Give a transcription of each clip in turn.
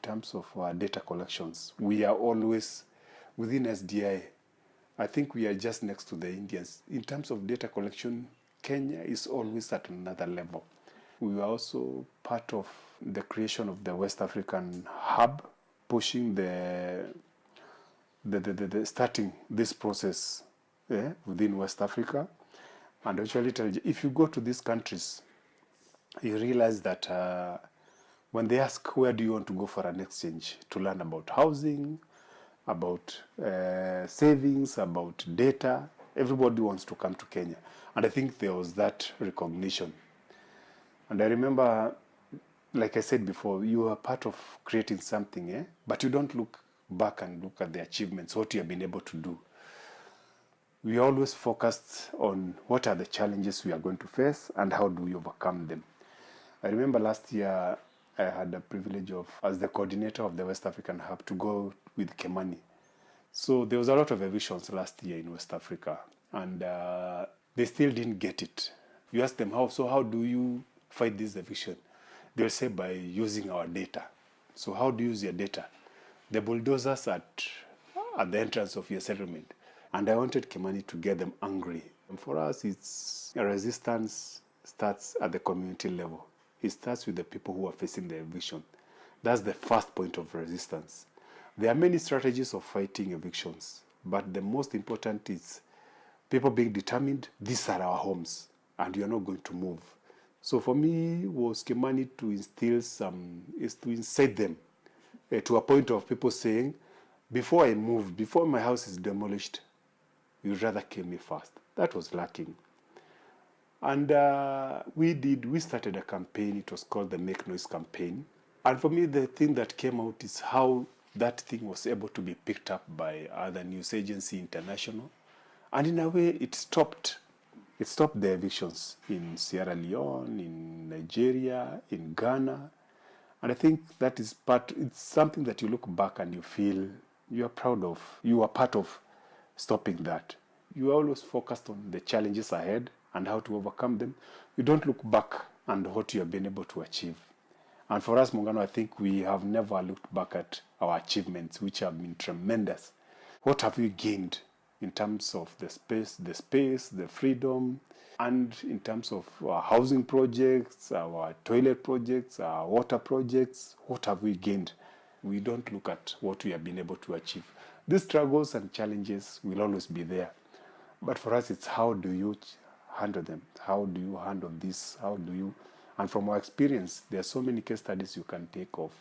terms of data collections. We are always within SDI. I think we are just next to the Indians. In terms of data collection, Kenya is always at another level. We were also part of the creation of the West African hub, pushing starting this process within West Africa. And actually, if you go to these countries, you realize that when they ask where do you want to go for an exchange, to learn about housing, about savings, about data, everybody wants to come to Kenya. And I think there was that recognition. And I remember, like I said before, you are part of creating something, but you don't look back and look at the achievements, what you have been able to do. We always focused on what are the challenges we are going to face and how do we overcome them. I remember last year I had the privilege of, as the coordinator of the West African Hub, to go with Kimani. So there was a lot of evictions last year in West Africa, and they still didn't get it. You ask them, how do you fight this eviction? They'll say by using our data. So how do you use your data? The bulldozers at the entrance of your settlement. And I wanted Kimani to get them angry. And for us, it's a resistance starts at the community level. It starts with the people who are facing the eviction. That's the first point of resistance. There are many strategies of fighting evictions, but the most important is people being determined, these are our homes, and you're not going to move. So for me, was Kimani to instill to incite them to a point of people saying, before I move, before my house is demolished, you'd rather kill me first. That was lacking. And we started a campaign. It was called the Make Noise campaign. And for me, the thing that came out is how that thing was able to be picked up by other news agency, international. And in a way, it stopped the evictions in Sierra Leone, in Nigeria, in Ghana. And I think that is it's something that you look back and you feel you are proud of. You are part of stopping that. You are always focused on the challenges ahead and how to overcome them. You don't look back and what you have been able to achieve. And for us, Muungano, I think we have never looked back at our achievements, which have been tremendous. What have we gained in terms of the space, the freedom, and in terms of our housing projects, our toilet projects, our water projects? What have we gained? We don't look at what we have been able to achieve. These struggles and challenges will always be there. But for us, it's how do you handle them? How do you handle this? And from our experience, there are so many case studies you can take of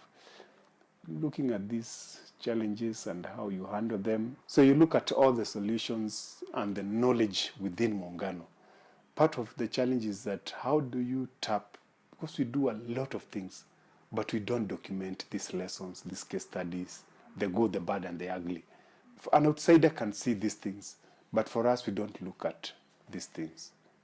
looking at these challenges and how you handle them. So you look at all the solutions and the knowledge within Muungano. Part of the challenge is that how do you tap, because we do a lot of things, but we don't document these lessons, these case studies, the good, the bad, and the ugly. An outsider can see these things, but for us, we don't look at these things.